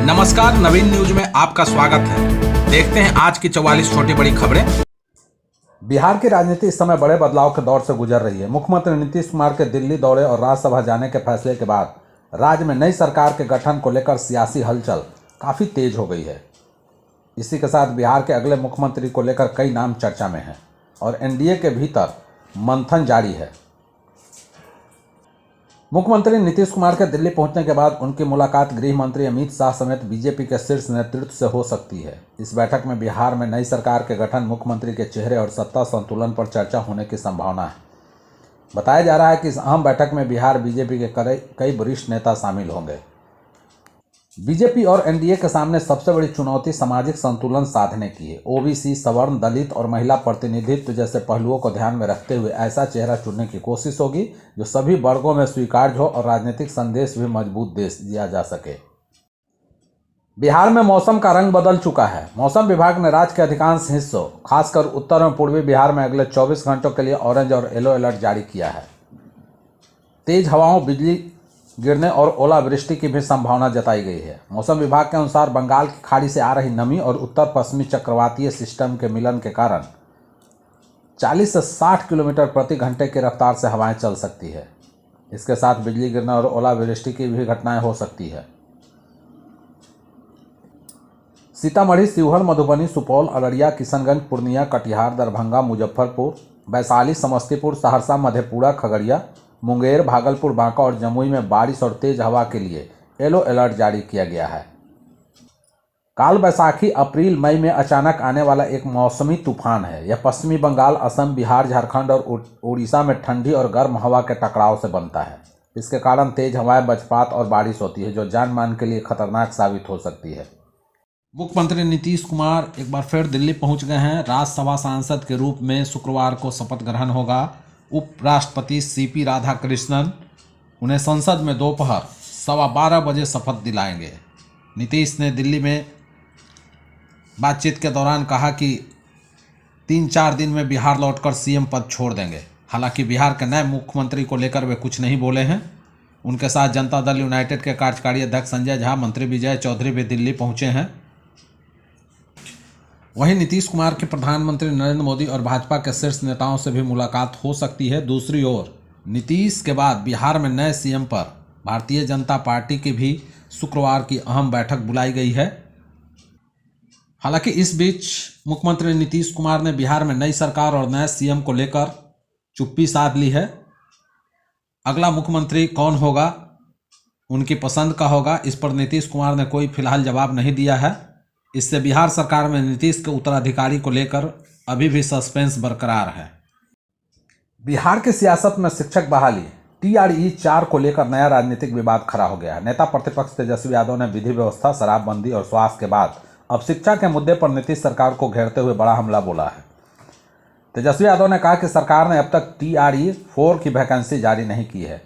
नमस्कार, नवीन न्यूज में आपका स्वागत है। देखते हैं आज की 44 छोटी बड़ी खबरें। बिहार की राजनीति इस समय बड़े बदलाव के दौर से गुजर रही है। मुख्यमंत्री नीतीश कुमार के दिल्ली दौरे और राज्यसभा जाने के फैसले के बाद राज्य में नई सरकार के गठन को लेकर सियासी हलचल काफ़ी तेज हो गई है। इसी के साथ बिहार के अगले मुख्यमंत्री को लेकर कई नाम चर्चा में हैं और एनडीए के भीतर मंथन जारी है। मुख्यमंत्री नीतीश कुमार के दिल्ली पहुंचने के बाद उनकी मुलाकात गृह मंत्री अमित शाह समेत बीजेपी के शीर्ष नेतृत्व से हो सकती है। इस बैठक में बिहार में नई सरकार के गठन, मुख्यमंत्री के चेहरे और सत्ता संतुलन पर चर्चा होने की संभावना है। बताया जा रहा है कि इस अहम बैठक में बिहार बीजेपी के कई वरिष्ठ नेता शामिल होंगे। बीजेपी और एनडीए के सामने सबसे बड़ी चुनौती सामाजिक संतुलन साधने की है। ओबीसी, सवर्ण, दलित और महिला प्रतिनिधित्व जैसे पहलुओं को ध्यान में रखते हुए ऐसा चेहरा चुनने की कोशिश होगी जो सभी वर्गों में स्वीकार्य हो और राजनीतिक संदेश भी मजबूत दिया जा सके। बिहार में मौसम का रंग बदल चुका है। मौसम विभाग ने राज्य के अधिकांश हिस्सों, खासकर उत्तर और पूर्वी बिहार में अगले 24 घंटों के लिए ऑरेंज और येलो अलर्ट जारी किया है। तेज हवाओं, बिजली गिरने और ओलावृष्टि की भी संभावना जताई गई है। मौसम विभाग के अनुसार बंगाल की खाड़ी से आ रही नमी और उत्तर पश्चिमी चक्रवातीय सिस्टम के मिलन के कारण 40 से 60 किलोमीटर प्रति घंटे की रफ्तार से हवाएं चल सकती है। इसके साथ बिजली गिरने और ओलावृष्टि की भी घटनाएं हो सकती है। सीतामढ़ी, शिवहर, मधुबनी, सुपौल, अररिया, किशनगंज, पूर्णिया, कटिहार, दरभंगा, मुजफ्फरपुर, वैशाली, समस्तीपुर, सहरसा, मधेपुरा, खगड़िया, मुंगेर, भागलपुर, बांका और जमुई में बारिश और तेज हवा के लिए येलो अलर्ट जारी किया गया है। काल बैसाखी अप्रैल मई में अचानक आने वाला एक मौसमी तूफान है। यह पश्चिमी बंगाल, असम, बिहार, झारखंड और उड़ीसा में ठंडी और गर्म हवा के टकराव से बनता है। इसके कारण तेज हवाएं, वज्रपात और बारिश होती है जो जान मान के लिए खतरनाक साबित हो सकती है। मुख्यमंत्री नीतीश कुमार एक बार फिर दिल्ली पहुंच गए हैं। राज्यसभा सांसद के रूप में शुक्रवार को शपथ ग्रहण होगा। उपराष्ट्रपति सीपी राधाकृष्णन उन्हें संसद में दोपहर 12:15 बजे शपथ दिलाएंगे। नीतीश ने दिल्ली में बातचीत के दौरान कहा कि 3-4 दिन में बिहार लौटकर सीएम पद छोड़ देंगे। हालांकि बिहार के नए मुख्यमंत्री को लेकर वे कुछ नहीं बोले हैं। उनके साथ जनता दल यूनाइटेड के कार्यकारी अध्यक्ष संजय झा, मंत्री विजय चौधरी भी दिल्ली पहुंचे हैं। वहीं नीतीश कुमार की प्रधानमंत्री नरेंद्र मोदी और भाजपा के शीर्ष नेताओं से भी मुलाकात हो सकती है। दूसरी ओर नीतीश के बाद बिहार में नए सीएम पर भारतीय जनता पार्टी की भी शुक्रवार की अहम बैठक बुलाई गई है। हालांकि इस बीच मुख्यमंत्री नीतीश कुमार ने बिहार में नई सरकार और नए सीएम को लेकर चुप्पी साध ली है। अगला मुख्यमंत्री कौन होगा, उनकी पसंद का होगा, इस पर नीतीश कुमार ने कोई फिलहाल जवाब नहीं दिया है। इससे बिहार सरकार में नीतीश के उत्तराधिकारी को लेकर अभी भी सस्पेंस बरकरार है। बिहार की सियासत में शिक्षक बहाली TRE 4 को लेकर नया राजनीतिक विवाद खड़ा हो गया है। नेता प्रतिपक्ष तेजस्वी यादव ने विधि व्यवस्था, शराबबंदी और स्वास्थ्य के बाद अब शिक्षा के मुद्दे पर नीतीश सरकार को घेरते हुए बड़ा हमला बोला है। तेजस्वी यादव ने कहा कि सरकार ने अब तक TRE 4 की वैकेंसी जारी नहीं की है,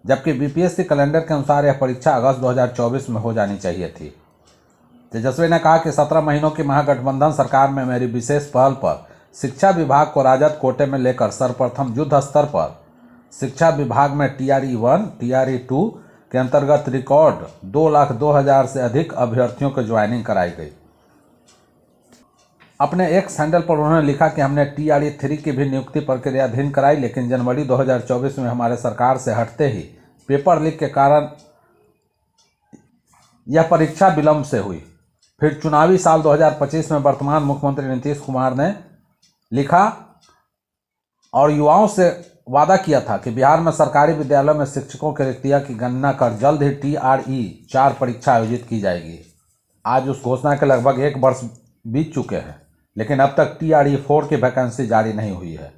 जबकि BPSC कैलेंडर के अनुसार यह परीक्षा अगस्त 2024 में हो जानी चाहिए थी। तेजस्वी ने कहा कि 17 महीनों की महागठबंधन सरकार में मेरी विशेष पहल पर शिक्षा विभाग को राजद कोटे में लेकर सर्वप्रथम युद्ध स्तर पर शिक्षा विभाग में TRE 1, TRE 2 के अंतर्गत रिकॉर्ड 2,02,000 से अधिक अभ्यर्थियों को ज्वाइनिंग कराई गई। अपने एक हैंडल पर उन्होंने लिखा कि हमने TRE 3 की भी नियुक्ति प्रक्रियाधीन कराई, लेकिन जनवरी 2024 में हमारे सरकार से हटते ही पेपर लीक के कारण यह परीक्षा विलंब से हुई। फिर चुनावी साल 2025 में वर्तमान मुख्यमंत्री नीतीश कुमार ने लिखा और युवाओं से वादा किया था कि बिहार में सरकारी विद्यालयों में शिक्षकों की रिक्तियां की गणना कर जल्द ही TRE 4 परीक्षा आयोजित की जाएगी। आज उस घोषणा के लगभग 1 वर्ष बीत चुके हैं, लेकिन अब तक TRE 4 की वैकेंसी जारी नहीं हुई है।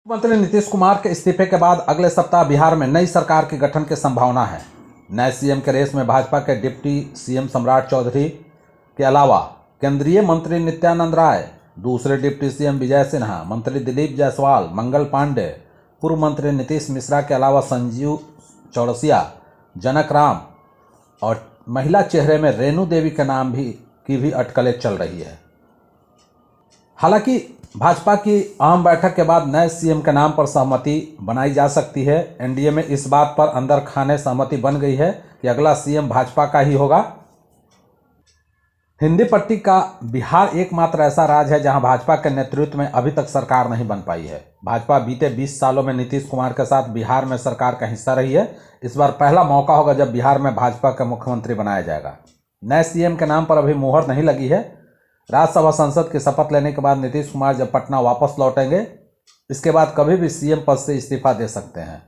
मुख्यमंत्री नीतीश कुमार के इस्तीफे के बाद अगले सप्ताह बिहार में नई सरकार के गठन की संभावना है। नए सीएम के रेस में भाजपा के डिप्टी सीएम सम्राट चौधरी के अलावा केंद्रीय मंत्री नित्यानंद राय, दूसरे डिप्टी सीएम विजय सिन्हा, मंत्री दिलीप जायसवाल, मंगल पांडे, पूर्व मंत्री नीतीश मिश्रा के अलावा संजीव चौरसिया, जनक राम और महिला चेहरे में रेणु देवी के नाम की भी अटकलें चल रही है। हालांकि भाजपा की अहम बैठक के बाद नए सीएम के नाम पर सहमति बनाई जा सकती है। एनडीए में इस बात पर अंदर खाने सहमति बन गई है कि अगला सीएम भाजपा का ही होगा। हिंदी पट्टी का बिहार एकमात्र ऐसा राज्य है जहां भाजपा के नेतृत्व में अभी तक सरकार नहीं बन पाई है। भाजपा बीते 20 सालों में नीतीश कुमार के साथ बिहार में सरकार का हिस्सा रही है। इस बार पहला मौका होगा जब बिहार में भाजपा का मुख्यमंत्री बनाया जाएगा। नए सीएम के नाम पर अभी मुहर नहीं लगी है। राज्यसभा संसद की शपथ लेने के बाद नीतीश कुमार जब पटना वापस लौटेंगे, इसके बाद कभी भी सीएम पद से इस्तीफा दे सकते हैं।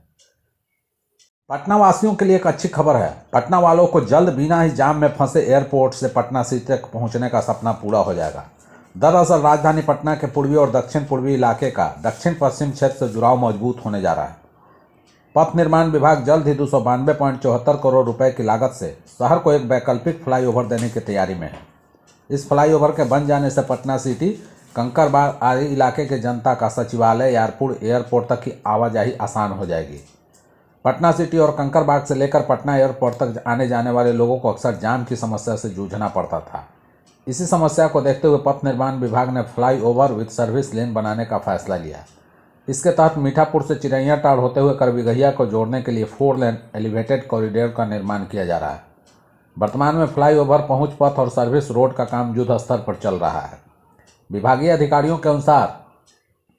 पटना वासियों के लिए एक अच्छी खबर है। पटना वालों को जल्द बिना ही जाम में फंसे एयरपोर्ट से पटना सिटी तक पहुंचने का सपना पूरा हो जाएगा। दरअसल राजधानी पटना के पूर्वी और दक्षिण पूर्वी इलाके का दक्षिण पश्चिम क्षेत्र से जुड़ाव मजबूत होने जा रहा है। पथ निर्माण विभाग जल्द ही 292.74 करोड़ रुपए की लागत से शहर को एक वैकल्पिक फ्लाईओवर देने की तैयारी में है। इस फ्लाईओवर के बन जाने से पटना सिटी, कंकड़बाग आदि इलाके के जनता का सचिवालय, एयरपोर्ट तक की आवाजाही आसान हो जाएगी। पटना सिटी और कंकड़बाग से लेकर पटना एयरपोर्ट तक आने जाने वाले लोगों को अक्सर जाम की समस्या से जूझना पड़ता था। इसी समस्या को देखते हुए पथ निर्माण विभाग ने फ्लाईओवर विद सर्विस लेन बनाने का फैसला लिया। इसके तहत मीठापुर से चिरैयाटांड़ होते हुए करबिगहिया को जोड़ने के लिए 4 लेन एलिवेटेड कॉरिडोर का निर्माण किया जा रहा है। वर्तमान में फ्लाईओवर पहुंच पथ और सर्विस रोड का काम युद्ध स्तर पर चल रहा है। विभागीय अधिकारियों के अनुसार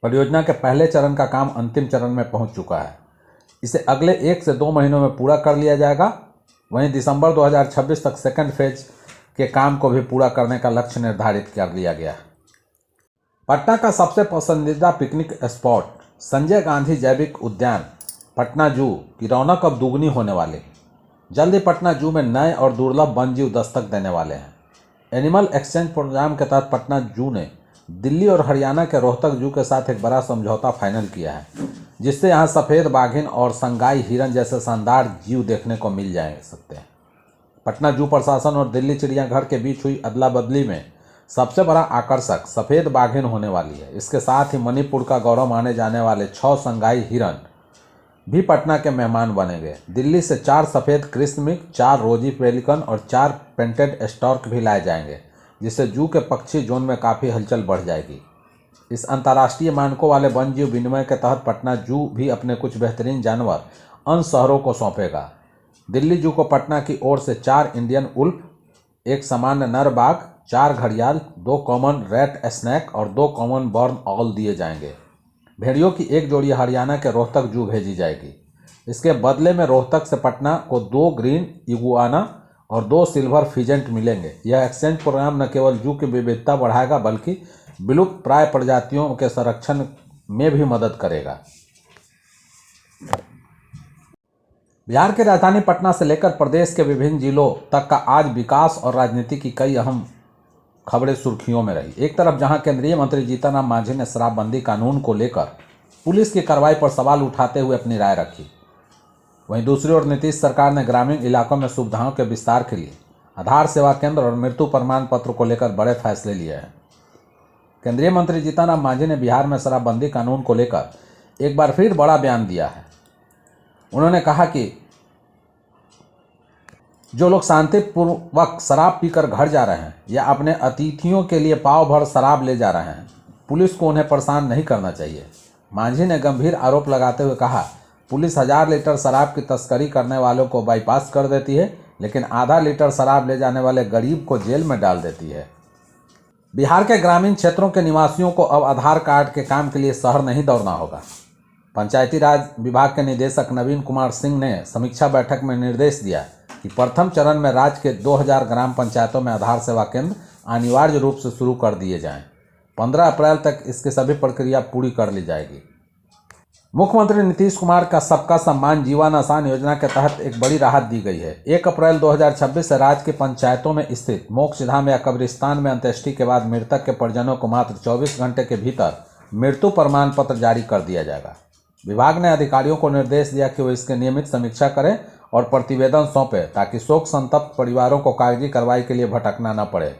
परियोजना के पहले चरण का काम अंतिम चरण में पहुंच चुका है। इसे अगले 1 से 2 महीनों में पूरा कर लिया जाएगा। वहीं दिसंबर 2026 तक सेकंड फेज के काम को भी पूरा करने का लक्ष्य निर्धारित कर लिया गया है। पटना का सबसे पसंदीदा पिकनिक स्पॉट संजय गांधी जैविक उद्यान पटना जू की रौनक अब दुगनी होने वाली। जल्द ही पटना जू में नए और दुर्लभ वन्यजीव दस्तक देने वाले हैं। एनिमल एक्सचेंज प्रोग्राम के तहत पटना जू ने दिल्ली और हरियाणा के रोहतक जू के साथ एक बड़ा समझौता फाइनल किया है, जिससे यहाँ सफ़ेद बाघिन और संगाई हिरन जैसे शानदार जीव देखने को मिल जा सकते हैं। पटना जू प्रशासन और दिल्ली चिड़ियाघर के बीच हुई अदला बदली में सबसे बड़ा आकर्षक सफ़ेद बाघिन होने वाली है। इसके साथ ही मणिपुर का गौरव माने जाने वाले 6 संगाई हिरन भी पटना के मेहमान बनेंगे। दिल्ली से 4 सफ़ेद कृष्णमृग, 4 रोजी पेलिकन और 4 पेंटेड स्टॉर्क भी लाए जाएंगे, जिससे जू के पक्षी जोन में काफ़ी हलचल बढ़ जाएगी। इस अंतर्राष्ट्रीय मानकों वाले वन्यजीव विनिमय के तहत पटना जू भी अपने कुछ बेहतरीन जानवर अन्य शहरों को सौंपेगा। दिल्ली जू को पटना की ओर से 4 इंडियन उल्फ, 1 सामान्य नर बाघ, 4 घड़ियाल, 2 कॉमन रेड स्नैक और 2 कॉमन बर्न ऑल दिए जाएंगे। भेड़ियों की 1 जोड़ी हरियाणा के रोहतक जू भेजी जाएगी। इसके बदले में रोहतक से पटना को 2 ग्रीन इगुआना और 2 सिल्वर फिजेंट मिलेंगे। यह एक्सचेंज प्रोग्राम न केवल जू की विविधता बढ़ाएगा बल्कि विलुप्त प्राय प्रजातियों के संरक्षण में भी मदद करेगा। बिहार की राजधानी पटना से लेकर प्रदेश के विभिन्न जिलों तक का आज विकास और राजनीति की कई अहम खबरें सुर्खियों में रही। एक तरफ जहां केंद्रीय मंत्री जीतनराम मांझी ने शराबबंदी कानून को लेकर पुलिस की कार्रवाई पर सवाल उठाते हुए अपनी राय रखी, वहीं दूसरी ओर नीतीश सरकार ने ग्रामीण इलाकों में सुविधाओं के विस्तार के लिए आधार सेवा केंद्र और मृत्यु प्रमाण पत्र को लेकर बड़े फैसले लिए हैं। केंद्रीय मंत्री जीतनराम मांझी ने बिहार में शराबबंदी कानून को लेकर एक बार फिर बड़ा बयान दिया है। उन्होंने कहा कि जो लोग शांतिपूर्वक शराब पीकर घर जा रहे हैं या अपने अतिथियों के लिए पाव भर शराब ले जा रहे हैं, पुलिस को उन्हें परेशान नहीं करना चाहिए। मांझी ने गंभीर आरोप लगाते हुए कहा, पुलिस 1000 लीटर शराब की तस्करी करने वालों को बाईपास कर देती है, लेकिन आधा लीटर शराब ले जाने वाले गरीब को जेल में डाल देती है। बिहार के ग्रामीण क्षेत्रों के निवासियों को अब आधार कार्ड के काम के लिए शहर नहीं दौड़ना होगा। पंचायती राज विभाग के निदेशक नवीन कुमार सिंह ने समीक्षा बैठक में निर्देश दिया कि प्रथम चरण में राज्य के 2000 ग्राम पंचायतों में आधार सेवा केंद्र अनिवार्य रूप से शुरू कर दिए जाएं। 15 अप्रैल तक इसकी सभी प्रक्रिया पूरी कर ली जाएगी। मुख्यमंत्री नीतीश कुमार का सबका सम्मान जीवन आसान योजना के तहत एक बड़ी राहत दी गई है। 1 अप्रैल 2026 से राज्य की पंचायतों में स्थित मोक्षधाम या कब्रिस्तान में अंत्येष्टि के बाद मृतक के परिजनों को मात्र 24 घंटे के भीतर मृत्यु प्रमाण पत्र जारी कर दिया जाएगा। विभाग ने अधिकारियों को निर्देश दिया कि वो इसकी नियमित समीक्षा करें और प्रतिवेदन सौंपें ताकि शोक संतप्त परिवारों को कागजी कार्रवाई के लिए भटकना न पड़े।